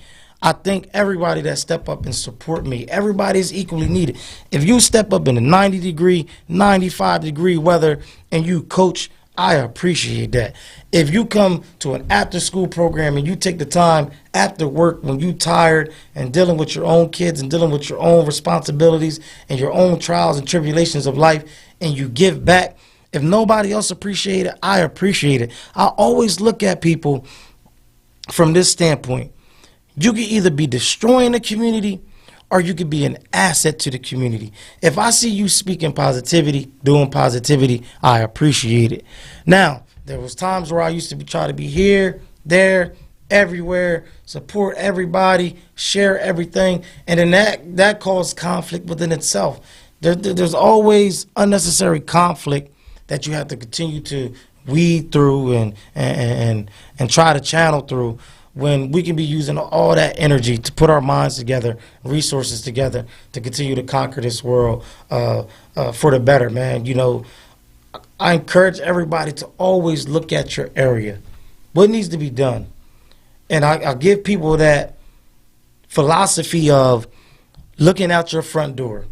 I think everybody that step up and support me, everybody is equally needed. If you step up in the 90-degree, 95-degree weather and you coach, I appreciate that. If you come to an after-school program and you take the time after work when you tired and dealing with your own kids and dealing with your own responsibilities and your own trials and tribulations of life and you give back, if nobody else appreciate it, I appreciate it. I always look at people from this standpoint. You can either be destroying the community or you could be an asset to the community. If I see you speaking positivity, doing positivity, I appreciate it. Now, There was times where I used to try to be here, there, everywhere, support everybody, share everything, and then that caused conflict within itself. There's always unnecessary conflict that you have to continue to weed through and try to channel through, when we can be using all that energy to put our minds together, resources together, to continue to conquer this world for the better, man. You know, I encourage everybody to always look at your area. What needs to be done? And I give people that philosophy of looking out your front door.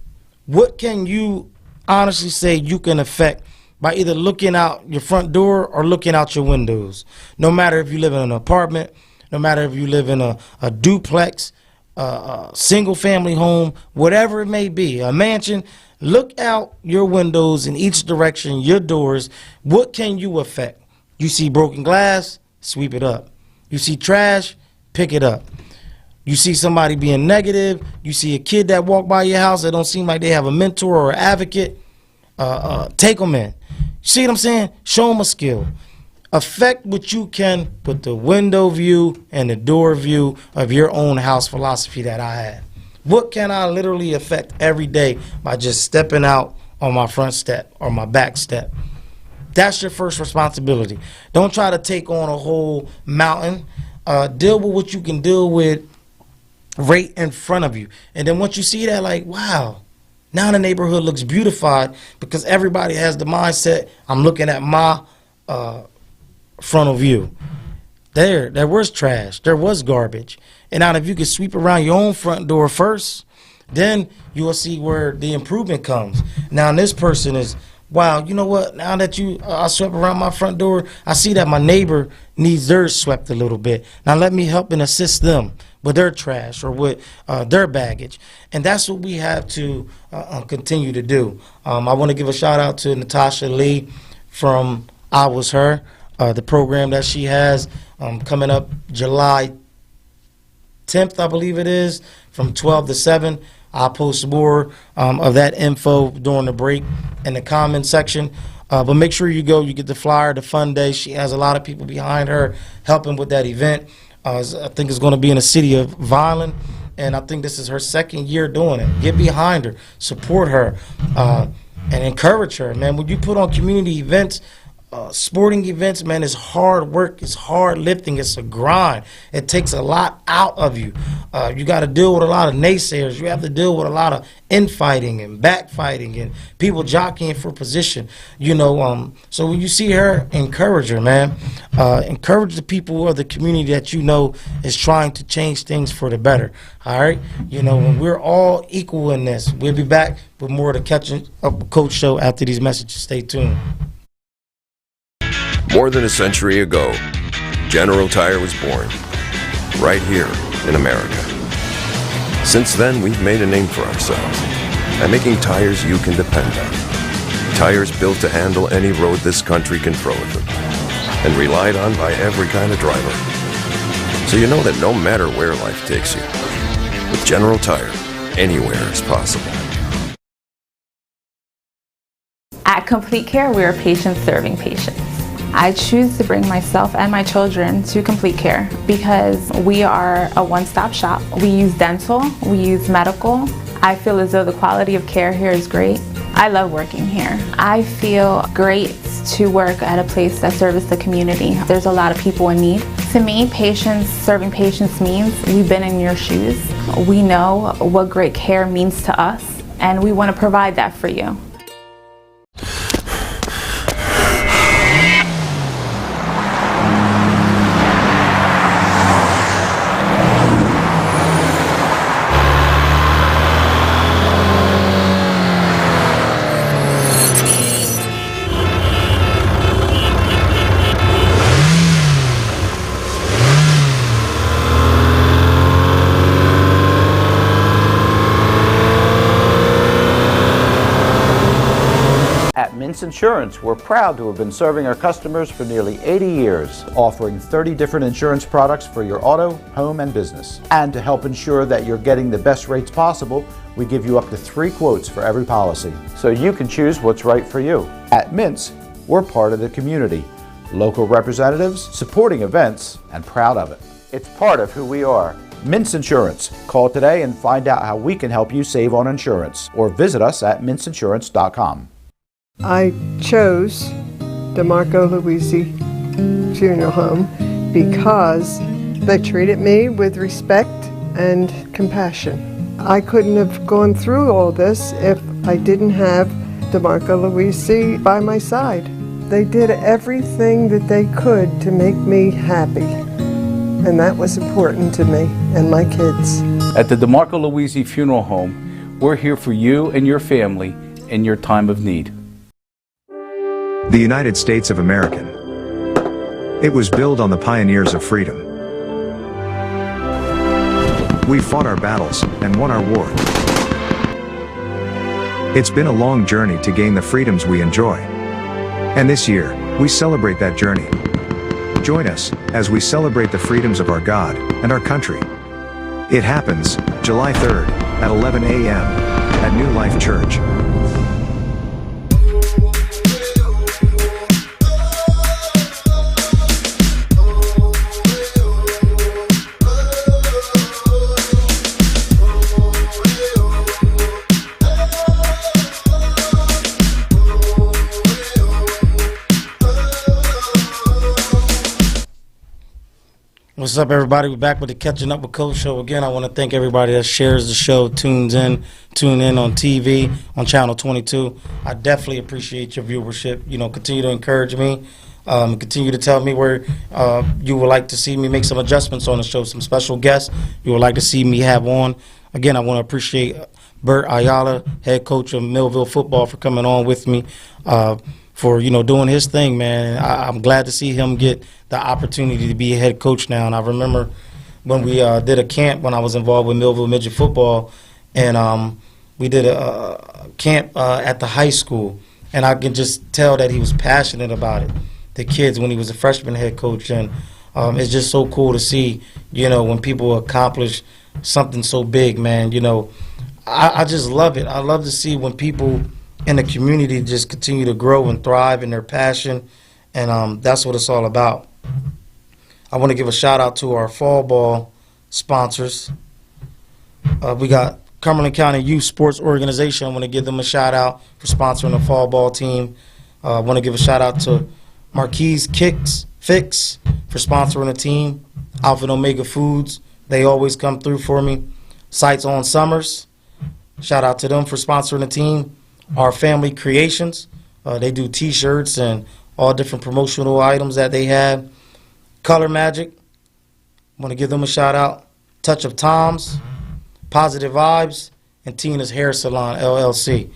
What can you honestly say you can affect by either looking out your front door or looking out your windows? No matter if you live in an apartment, no matter if you live in a duplex, a single family home, whatever it may be, a mansion, look out your windows in each direction, your doors. What can you affect? You see broken glass, sweep it up. You see trash, pick it up. You see somebody being negative, you see a kid that walk by your house that don't seem like they have a mentor or an advocate, take them in. See what I'm saying? Show them a skill. Affect what you can with the window view and the door view of your own house philosophy that I have. What can I literally affect every day by just stepping out on my front step or my back step? That's your first responsibility. Don't try to take on a whole mountain. Deal with what you can deal with right in front of you. And then once you see that, like, wow, now the neighborhood looks beautified, because everybody has the mindset, I'm looking at my frontal view. There was trash, there was garbage. And now if you could sweep around your own front door first, then you will see where the improvement comes. Now this person is, wow, you know what, now that I swept around my front door, I see that my neighbor needs theirs swept a little bit. Now let me help and assist them with their trash or with their baggage. And that's what we have to continue to do. I want to give a shout out to Natasha Lee from I Was Her, the program that she has coming up July 10th, I believe it is, from 12 to 7. I'll post more of that info during the break in the comment section. But make sure you go, you get the flyer, the fun day. She has a lot of people behind her helping with that event. I think it's going to be in the city of Violin, and I think this is her second year doing it. Get behind her, support her, and encourage her, man. When you put on community events, sporting events, man, it's hard work, it's hard lifting, it's a grind. It takes a lot out of you. You got to deal with a lot of naysayers. You have to deal with a lot of infighting and backfighting and people jockeying for position. You know, so when you see her, encourage her, man. Encourage the people of the community that you know is trying to change things for the better. All right, you know, when we're all equal in this. We'll be back with more of the Catching Up with Coach show after these messages. Stay tuned. More than a century ago, General Tire was born, right here in America. Since then, we've made a name for ourselves by making tires you can depend on. Tires built to handle any road this country can throw at them, and relied on by every kind of driver. So you know that no matter where life takes you, with General Tire, anywhere is possible. At Complete Care, we are patients serving patients. I choose to bring myself and my children to Complete Care because we are a one-stop shop. We use dental, we use medical. I feel as though the quality of care here is great. I love working here. I feel great to work at a place that serves the community. There's a lot of people in need. To me, patients serving patients means we've been in your shoes. We know what great care means to us, and we want to provide that for you. Insurance, we're proud to have been serving our customers for nearly 80 years, offering 30 different insurance products for your auto, home, and business. And to help ensure that you're getting the best rates possible, we give you up to 3 quotes for every policy, so you can choose what's right for you. At Mintz, we're part of the community, local representatives, supporting events, and proud of it. It's part of who we are. Mintz Insurance. Call today and find out how we can help you save on insurance, or visit us at mintzinsurance.com. I chose DeMarco Louisi Funeral Home because they treated me with respect and compassion. I couldn't have gone through all this if I didn't have DeMarco Louisi by my side. They did everything that they could to make me happy, and that was important to me and my kids. At the DeMarco Louisi Funeral Home, we're here for you and your family in your time of need. The United States of America. It was built on the pioneers of freedom. We fought our battles and won our war. It's been a long journey to gain the freedoms we enjoy. And this year, we celebrate that journey. Join us as we celebrate the freedoms of our God and our country. It happens July 3rd at 11 a.m. at New Life Church. What's up, everybody? We're back with the Catching Up with Coach show. Again, I want to thank everybody that shares the show, tune in on TV, on Channel 22. I definitely appreciate your viewership. Continue to encourage me. Continue to tell me where you would like to see me make some adjustments on the show, some special guests you would like to see me have on. Again, I want to appreciate Bert Ayala, head coach of Millville football, for coming on with me, for doing his thing, man. I'm glad to see him get the opportunity to be a head coach now. And I remember when we did a camp when I was involved with Millville midget football, and we did a camp at the high school, and I can just tell that he was passionate about it, the kids, when he was a freshman head coach. And it's just so cool to see, when people accomplish something so big, man. I just love it. I love to see when people in the community just continue to grow and thrive in their passion, and that's what it's all about. I want to give a shout out to our fall ball sponsors. We got Cumberland County Youth Sports Organization. I want to give them a shout out for sponsoring the fall ball team. I want to give a shout out to Marquise Fix for sponsoring the team. Alpha and Omega Foods, they always come through for me. Sights on Summers, shout out to them for sponsoring the team. Our Family Creations, they do t-shirts and all different promotional items that they have. Color Magic, want to give them a shout out. Touch of Tom's, Positive Vibes, and Tina's Hair Salon LLC.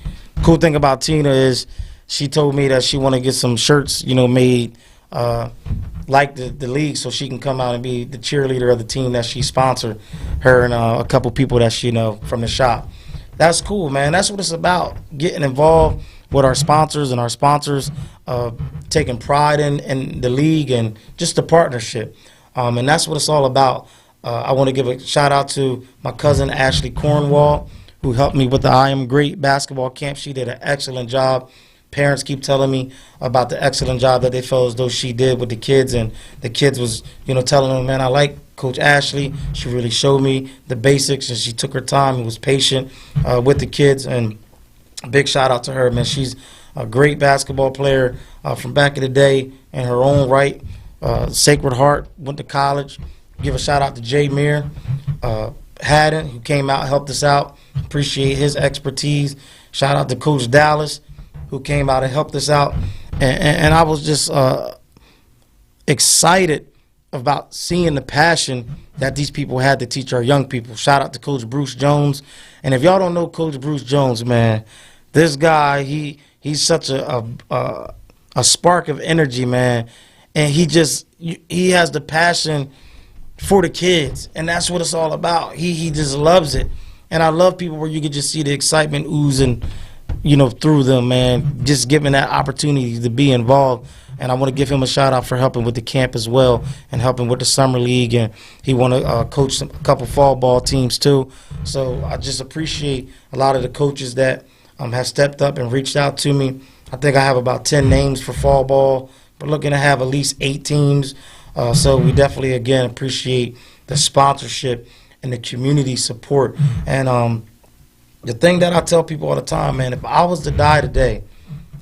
Cool thing about Tina is she told me that she want to get some shirts, made like the league, so she can come out and be the cheerleader of the team that she sponsored, her and a couple people that she know from the shop. That's cool, man. That's what it's about, getting involved with our sponsors, and our sponsors taking pride in the league and just the partnership. And that's what it's all about. I want to give a shout out to my cousin Ashley Cornwall, who helped me with the I Am Great basketball camp. She did an excellent job. Parents keep telling me about the excellent job that they felt as though she did with the kids, and the kids was, telling them, man, I like Coach Ashley. She really showed me the basics, and she took her time and was patient with the kids. And big shout out to her, man. She's a great basketball player from back in the day in her own right. Sacred Heart, went to college. Give a shout out to Jay Meir Haddon, who came out, helped us out. Appreciate his expertise. Shout out to Coach Dallas, who came out and helped us out. And I was just excited about seeing the passion that these people had to teach our young people. Shout out to Coach Bruce Jones. And if y'all don't know Coach Bruce Jones, man, this guy, he's such a spark of energy, man. And he has the passion for the kids, and that's what it's all about. He just loves it. And I love people where you can just see the excitement oozing, through them, man, just giving that opportunity to be involved. And I want to give him a shout out for helping with the camp as well, and helping with the summer league, and he want to coach a couple fall ball teams too. So I just appreciate a lot of the coaches that have stepped up and reached out to me. I think I have about 10 names for fall ball, we're looking to have at least 8 teams. So we definitely, again, appreciate the sponsorship and the community support. And the thing that I tell people all the time, man, if I was to die today,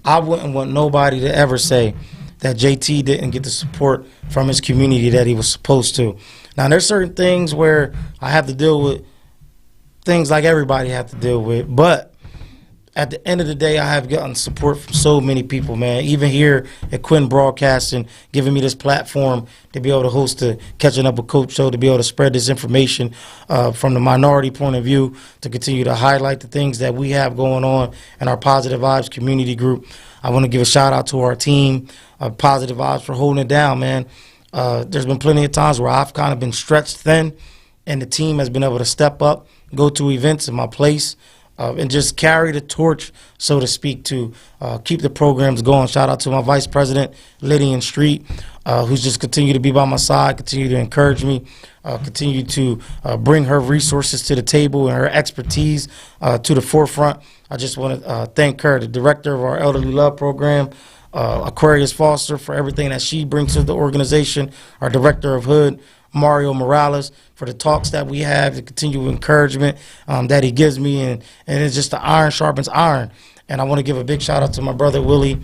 I wouldn't want nobody to ever say that JT didn't get the support from his community that he was supposed to. Now, there's certain things where I have to deal with things like everybody have to deal with, but at the end of the day, I have gotten support from so many people, man. Even here at Quinn Broadcasting, giving me this platform to be able to host the Catching Up with Coach show, to be able to spread this information from the minority point of view, to continue to highlight the things that we have going on in our Positive Vibes community group. I want to give a shout out to our team, Positive Vibes, for holding it down, man. There's been plenty of times where I've kind of been stretched thin, and the team has been able to step up, go to events in my place, and just carry the torch, so to speak, to keep the programs going. Shout out to my Vice President, Lydian Street, who's just continued to be by my side, continue to encourage me, continue to bring her resources to the table and her expertise to the forefront. I just want to thank her, the director of our Elderly Love Program, Aquarius Foster, for everything that she brings to the organization, our director of Hood, Mario Morales, for the talks that we have, the continued encouragement that he gives me, and it's just the iron sharpens iron. And I want to give a big shout out to my brother Willie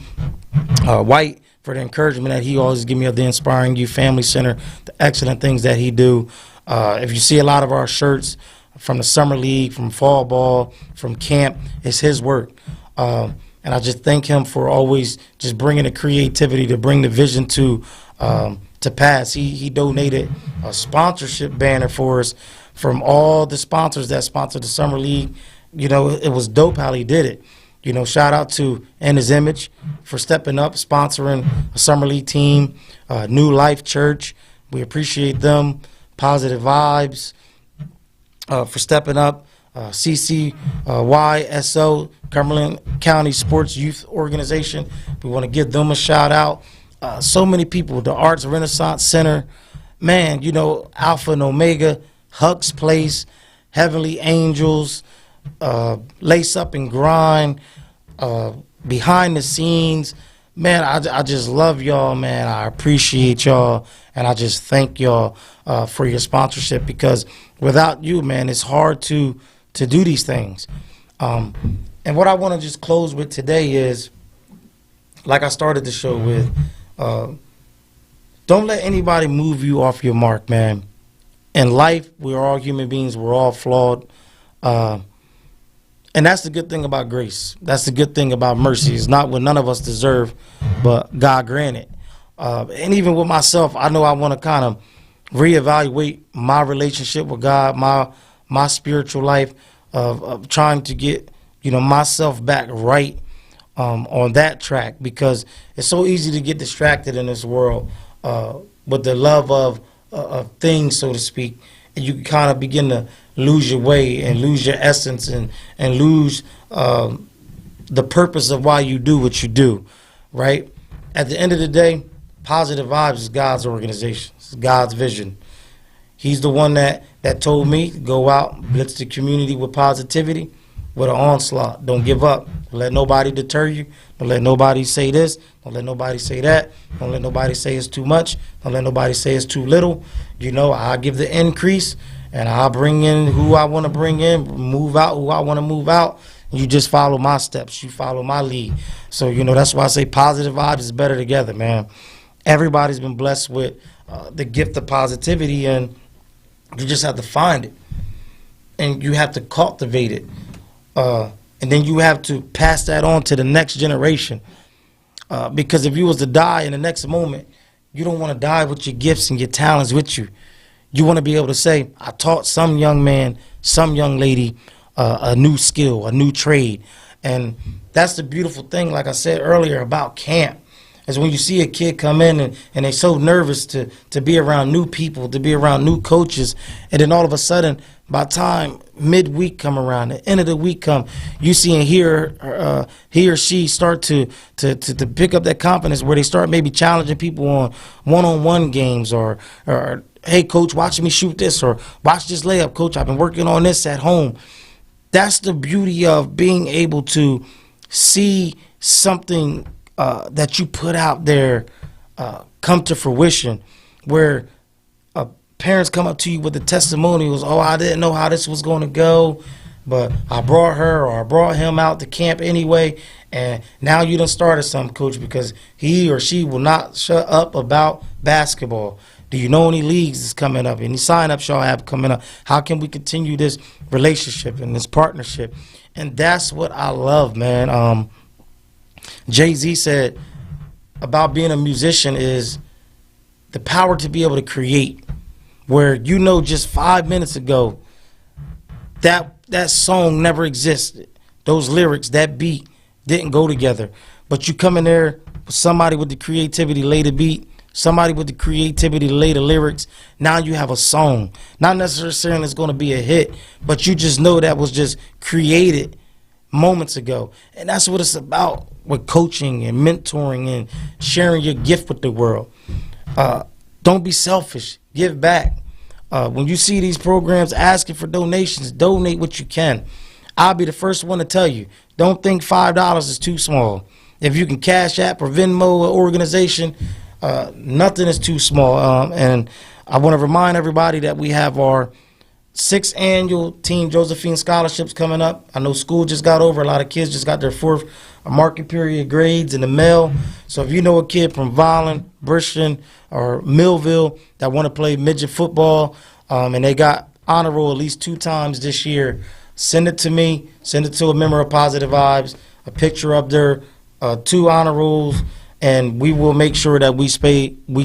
White for the encouragement that he always gives me of the Inspiring Youth Family Center, the excellent things that he do. If you see a lot of our shirts from the Summer League, from fall ball, from camp, it's his work. And I just thank him for always just bringing the creativity to bring the vision to pass. He donated a sponsorship banner for us from all the sponsors that sponsored the Summer League. You know, it was dope how he did it. You know, shout out to In His Image for stepping up, sponsoring a Summer League team, New Life Church. We appreciate them. Positive Vibes for stepping up. CCYSO, Cumberland County Sports Youth Organization. We want to give them a shout out. So many people, the Arts Renaissance Center, man, you know, Alpha and Omega, Huck's Place, Heavenly Angels, Lace Up and Grind, Behind the Scenes. Man, I just love y'all, man. I appreciate y'all, and I just thank y'all for your sponsorship, because without you, man, it's hard to do these things. And what I want to just close with today is, like I started the show with, don't let anybody move you off your mark, man. In life, we're all human beings. We're all flawed. And that's the good thing about grace. That's the good thing about mercy. It's not what none of us deserve, but God granted. And even with myself, I know I want to kind of reevaluate my relationship with God, my spiritual life, of trying to get, you know, myself back right on that track, because it's so easy to get distracted in this world with the love of things, so to speak, and you kind of begin to lose your way and lose your essence and lose the purpose of why you do what you do, right? At the end of the day, Positive Vibes is God's organization. It's God's vision. He's the one that told me to go out, blitz the community with positivity, with an onslaught. Don't give up. Don't let nobody deter you. Don't let nobody say this. Don't let nobody say that. Don't let nobody say it's too much. Don't let nobody say it's too little. You know, I give the increase, and I'll bring in who I want to bring in, move out who I want to move out. You just follow my steps. You follow my lead. So, you know, that's why I say Positive Vibes is better together, man. Everybody's been blessed with the gift of positivity, and you just have to find it. And you have to cultivate it. And then you have to pass that on to the next generation. Because if you was to die in the next moment, you don't want to die with your gifts and your talents with you. You want to be able to say, I taught some young man, some young lady a new skill, a new trade. And that's the beautiful thing, like I said earlier, about camp, is when you see a kid come in and they're so nervous to be around new people, to be around new coaches, and then all of a sudden, by the time midweek come around, the end of the week come, you see and hear he or she start to pick up that confidence, where they start maybe challenging people on one-on-one games, or hey, coach, watch me shoot this, or watch this layup, coach, I've been working on this at home. That's the beauty of being able to see something that you put out there come to fruition, where parents come up to you with the testimonials. Oh, I didn't know how this was going to go, but I brought her or I brought him out to camp anyway, and now you done started something, coach, because he or she will not shut up about basketball. Do you know any leagues that's coming up? Any sign-ups y'all have coming up? How can we continue this relationship and this partnership? And that's what I love, man. Jay-Z said about being a musician is the power to be able to create, where you know just 5 minutes ago that song never existed. Those lyrics, that beat didn't go together. But you come in there with somebody with the creativity to lay the beat, somebody with the creativity to lay the lyrics. Now you have a song. Not necessarily it's going to be a hit, but you just know that was just created moments ago. And that's what it's about with coaching and mentoring and sharing your gift with the world. Don't be selfish. Give back. When you see these programs asking for donations, donate what you can. I'll be the first one to tell you, don't think $5 is too small. If you can Cash App or Venmo an organization, nothing is too small. And I want to remind everybody that we have our 6th annual Team Josephine scholarships coming up. I know school just got over. A lot of kids just got their 4th marking period grades in the mail. So if you know a kid from Violin, Bristol, or Millville that want to play midget football, and they got honor roll at least 2 times this year, send it to me. Send it to a member of Positive Vibes, a picture of their 2 honor rolls, and we will make sure that we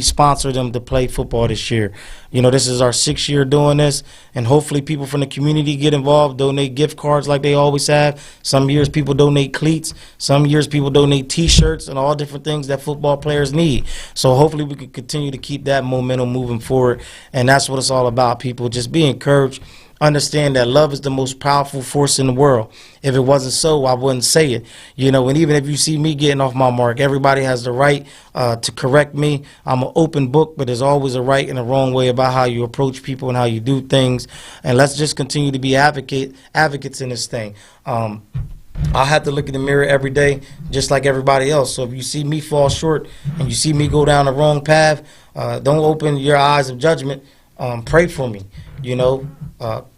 sponsor them to play football this year. You know, this is our 6th year doing this, and hopefully people from the community get involved, donate gift cards like they always have. Some years people donate cleats. Some years people donate T-shirts and all different things that football players need. So hopefully we can continue to keep that momentum moving forward, and that's what it's all about, people. Just be encouraged. Understand that love is the most powerful force in the world. If it wasn't so, I wouldn't say it. You know, and even if you see me getting off my mark, everybody has the right to correct me. I'm an open book, but there's always a right and a wrong way about how you approach people and how you do things. And let's just continue to be advocates in this thing. I have to look in the mirror every day, just like everybody else. So if you see me fall short and you see me go down the wrong path, don't open your eyes of judgment. Pray for me, you know.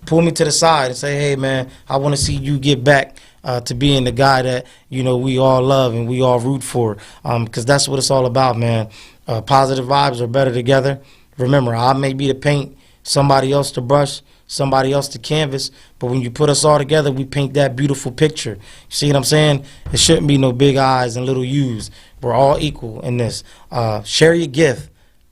Pull me to the side and say, hey, man, I want to see you get back to being the guy that, you know, we all love and we all root for, because that's what it's all about, man. Positive vibes are better together. Remember, I may be the paint, somebody else to brush, somebody else to canvas, but when you put us all together, we paint that beautiful picture. You see what I'm saying? It shouldn't be no big eyes and little U's. We're all equal in this. Share your gift.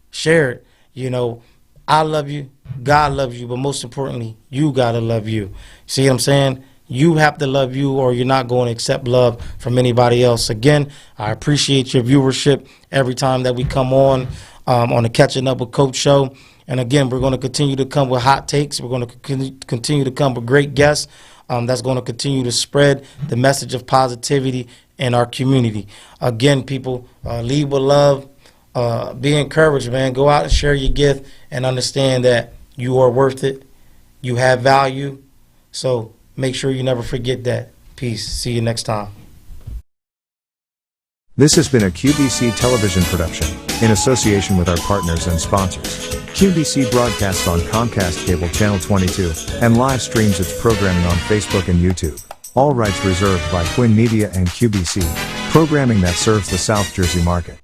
Share it. You know, I love you. God loves you, but most importantly, you got to love you. See what I'm saying? You have to love you, or you're not going to accept love from anybody else. Again, I appreciate your viewership every time that we come on the Catching Up with Coach show. And again, we're going to continue to come with hot takes. We're going to continue to come with great guests that's going to continue to spread the message of positivity in our community. Again, people, lead with love. Be encouraged, man. Go out and share your gift and understand that you are worth it. You have value. So make sure you never forget that. Peace. See you next time. This has been a QBC television production in association with our partners and sponsors. QBC broadcasts on Comcast Cable Channel 22 and live streams its programming on Facebook and YouTube. All rights reserved by Quinn Media and QBC, programming that serves the South Jersey market.